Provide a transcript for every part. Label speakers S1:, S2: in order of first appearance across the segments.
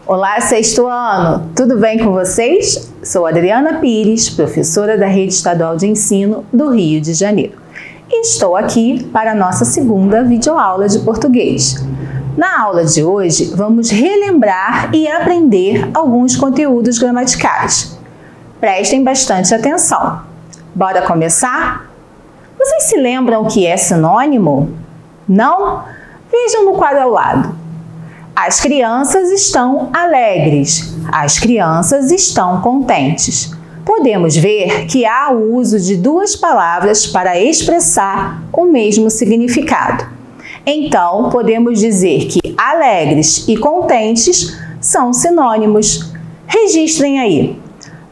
S1: Olá, sexto ano! Tudo bem com vocês? Sou Adriana Pires, professora da Rede Estadual de Ensino do Rio de Janeiro. E estou aqui para a nossa segunda videoaula de português. Na aula de hoje, vamos relembrar e aprender alguns conteúdos gramaticais. Prestem bastante atenção. Bora começar? Vocês se lembram o que é sinônimo? Não? Vejam no quadro ao lado. As crianças estão alegres. As crianças estão contentes. Podemos ver que há o uso de duas palavras para expressar o mesmo significado. Então, podemos dizer que alegres e contentes são sinônimos. Registrem aí.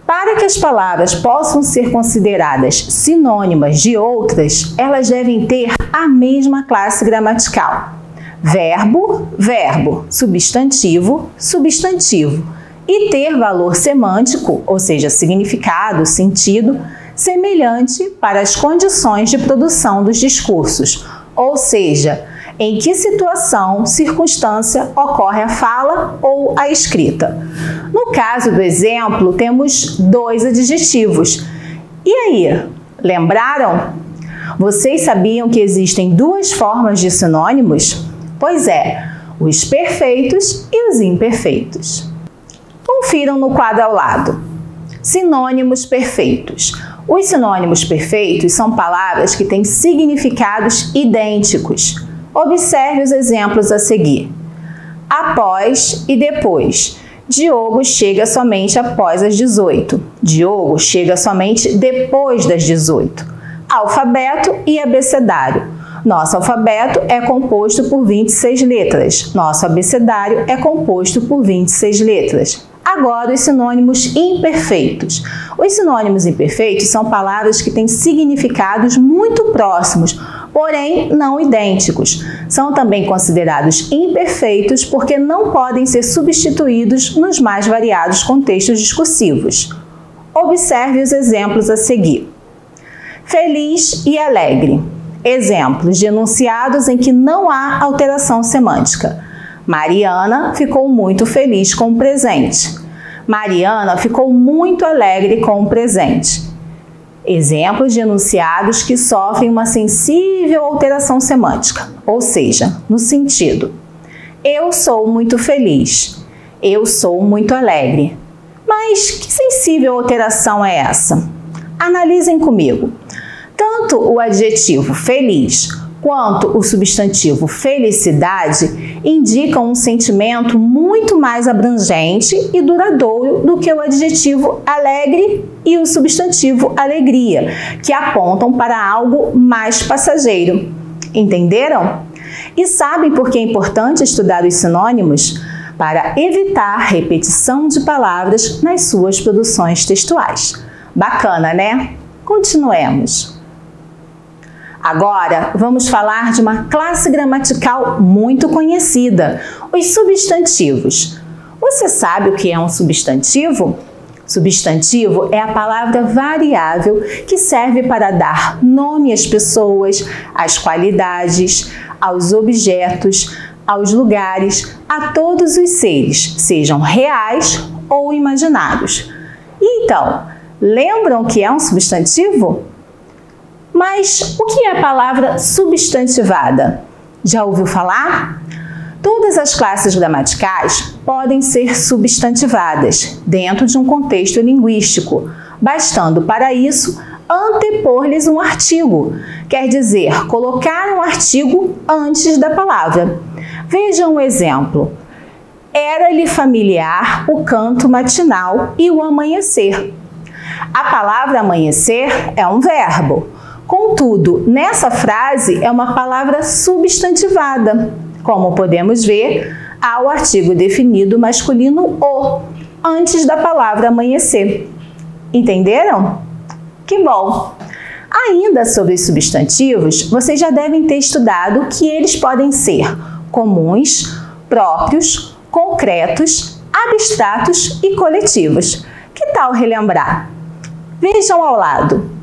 S1: Para que as palavras possam ser consideradas sinônimas de outras, elas devem ter a mesma classe gramatical. Verbo, verbo, substantivo, substantivo. E ter valor semântico, ou seja, significado, sentido, semelhante para as condições de produção dos discursos, ou seja, em que situação, circunstância ocorre a fala ou a escrita. No caso do exemplo, temos dois adjetivos. E aí, lembraram? Vocês sabiam que existem duas formas de sinônimos? Pois é, os perfeitos e os imperfeitos. Confiram no quadro ao lado. Sinônimos perfeitos. Os sinônimos perfeitos são palavras que têm significados idênticos. Observe os exemplos a seguir. Após e depois. Diogo chega somente após as 18. Diogo chega somente depois das 18. Alfabeto e abecedário. Nosso alfabeto é composto por 26 letras. Nosso abecedário é composto por 26 letras. Agora, os sinônimos imperfeitos. Os sinônimos imperfeitos são palavras que têm significados muito próximos, porém não idênticos. São também considerados imperfeitos porque não podem ser substituídos nos mais variados contextos discursivos. Observe os exemplos a seguir. Feliz e alegre. Exemplos de enunciados em que não há alteração semântica. Mariana ficou muito feliz com o presente. Mariana ficou muito alegre com o presente. Exemplos de enunciados que sofrem uma sensível alteração semântica, ou seja, no sentido: eu sou muito feliz. Eu sou muito alegre. Mas que sensível alteração é essa? Analisem comigo. Tanto o adjetivo feliz quanto o substantivo felicidade indicam um sentimento muito mais abrangente e duradouro do que o adjetivo alegre e o substantivo alegria, que apontam para algo mais passageiro. Entenderam? E sabem por que é importante estudar os sinônimos? Para evitar repetição de palavras nas suas produções textuais. Bacana, né? Continuemos. Agora, vamos falar de uma classe gramatical muito conhecida, os substantivos. Você sabe o que é um substantivo? Substantivo é a palavra variável que serve para dar nome às pessoas, às qualidades, aos objetos, aos lugares, a todos os seres, sejam reais ou imaginados. E então, lembram o que é um substantivo? Mas o que é a palavra substantivada? Já ouviu falar? Todas as classes gramaticais podem ser substantivadas dentro de um contexto linguístico, bastando para isso antepor-lhes um artigo, quer dizer, colocar um artigo antes da palavra. Vejam um exemplo. Era-lhe familiar o canto matinal e o amanhecer. A palavra amanhecer é um verbo. Contudo, nessa frase é uma palavra substantivada. Como podemos ver, há o artigo definido masculino o, antes da palavra amanhecer. Entenderam? Que bom! Ainda sobre os substantivos, vocês já devem ter estudado que eles podem ser comuns, próprios, concretos, abstratos e coletivos. Que tal relembrar? Vejam ao lado.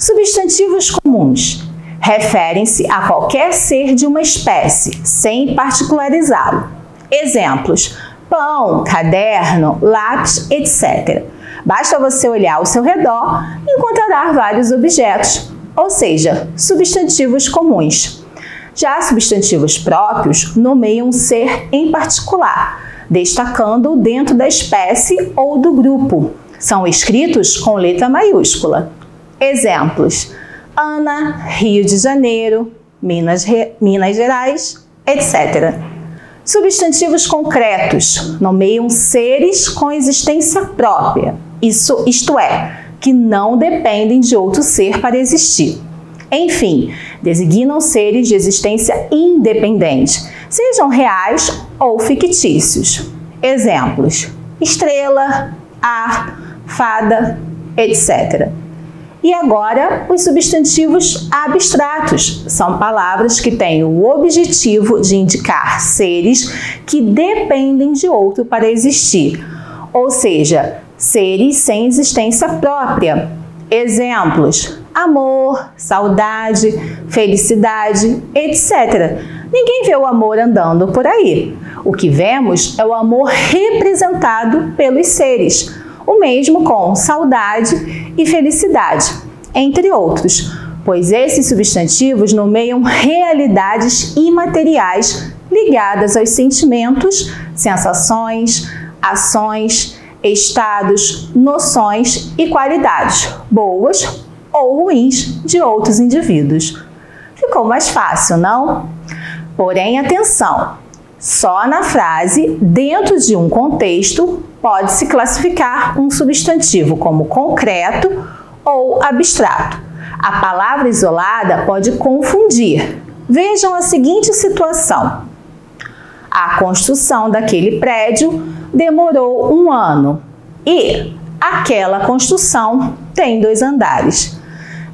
S1: Substantivos comuns referem-se a qualquer ser de uma espécie, sem particularizá-lo. Exemplos: pão, caderno, lápis, etc. Basta você olhar ao seu redor e encontrará vários objetos, ou seja, substantivos comuns. Já substantivos próprios nomeiam um ser em particular, destacando-o dentro da espécie ou do grupo. São escritos com letra maiúscula. Exemplos: Ana, Rio de Janeiro, Minas Gerais, etc. Substantivos concretos nomeiam seres com existência própria, isto é, que não dependem de outro ser para existir. Enfim, designam seres de existência independente, sejam reais ou fictícios. Exemplos: estrela, ar, fada, etc. E agora, os substantivos abstratos são palavras que têm o objetivo de indicar seres que dependem de outro para existir, ou seja, seres sem existência própria. Exemplos: amor, saudade, felicidade, etc. Ninguém vê o amor andando por aí. O que vemos é o amor representado pelos seres, o mesmo com saudade e felicidade, entre outros, pois esses substantivos nomeiam realidades imateriais ligadas aos sentimentos, sensações, ações, estados, noções e qualidades, boas ou ruins, de outros indivíduos. Ficou mais fácil, não? Porém, atenção! Só na frase, dentro de um contexto, pode-se classificar um substantivo como concreto ou abstrato. A palavra isolada pode confundir. Vejam a seguinte situação: a construção daquele prédio demorou 1 ano e aquela construção tem 2 andares.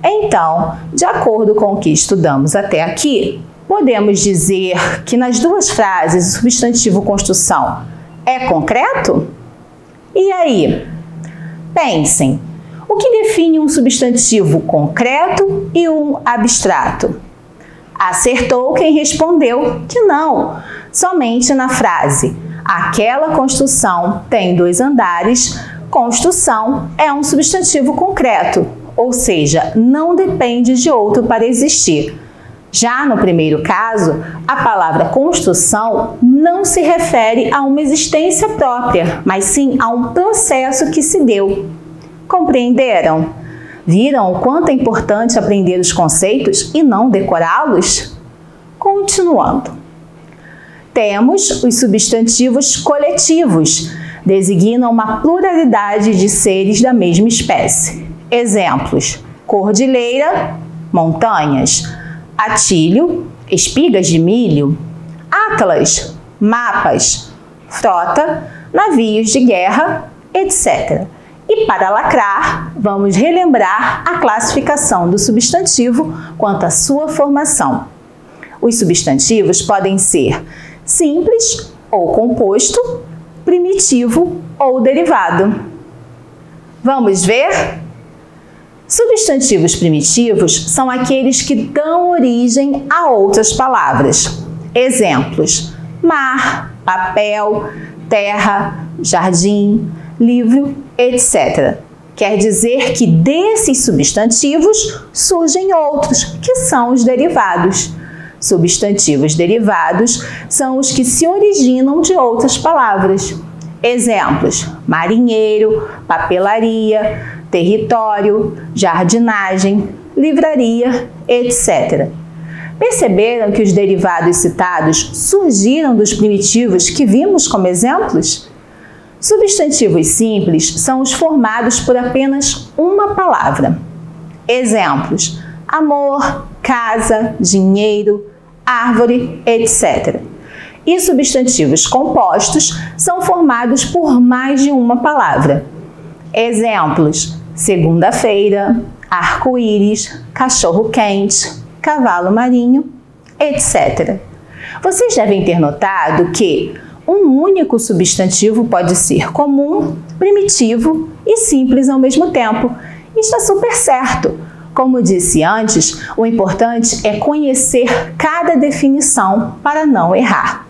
S1: Então, de acordo com o que estudamos até aqui, podemos dizer que nas duas frases o substantivo construção é concreto? E aí? Pensem, o que define um substantivo concreto e um abstrato? Acertou quem respondeu que não, somente na frase aquela construção tem 2 andares, construção é um substantivo concreto, ou seja, não depende de outro para existir. Já no primeiro caso, a palavra construção não se refere a uma existência própria, mas sim a um processo que se deu. Compreenderam? Viram o quanto é importante aprender os conceitos e não decorá-los? Continuando. Temos os substantivos coletivos, designam uma pluralidade de seres da mesma espécie. Exemplos: cordilheira, montanhas, atilho, espigas de milho, atlas, mapas, frota, navios de guerra, etc. E para lacrar, vamos relembrar a classificação do substantivo quanto à sua formação. Os substantivos podem ser simples ou composto, primitivo ou derivado. Vamos ver? Substantivos primitivos são aqueles que dão origem a outras palavras. Exemplos: mar, papel, terra, jardim, livro, etc. Quer dizer que desses substantivos surgem outros, que são os derivados. Substantivos derivados são os que se originam de outras palavras. Exemplos: marinheiro, papelaria, território, jardinagem, livraria, etc. Perceberam que os derivados citados surgiram dos primitivos que vimos como exemplos? Substantivos simples são os formados por apenas uma palavra. Exemplos: amor, casa, dinheiro, árvore, etc. E substantivos compostos são formados por mais de uma palavra. Exemplos: segunda-feira, arco-íris, cachorro-quente, cavalo marinho, etc. Vocês devem ter notado que um único substantivo pode ser comum, primitivo e simples ao mesmo tempo. Está super certo. Como disse antes, o importante é conhecer cada definição para não errar.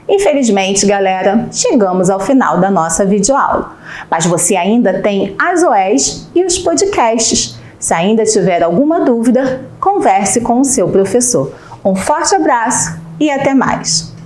S1: Infelizmente, galera, chegamos ao final da nossa videoaula, mas você ainda tem as OEs e os podcasts. Se ainda tiver alguma dúvida, converse com o seu professor. Um forte abraço e até mais!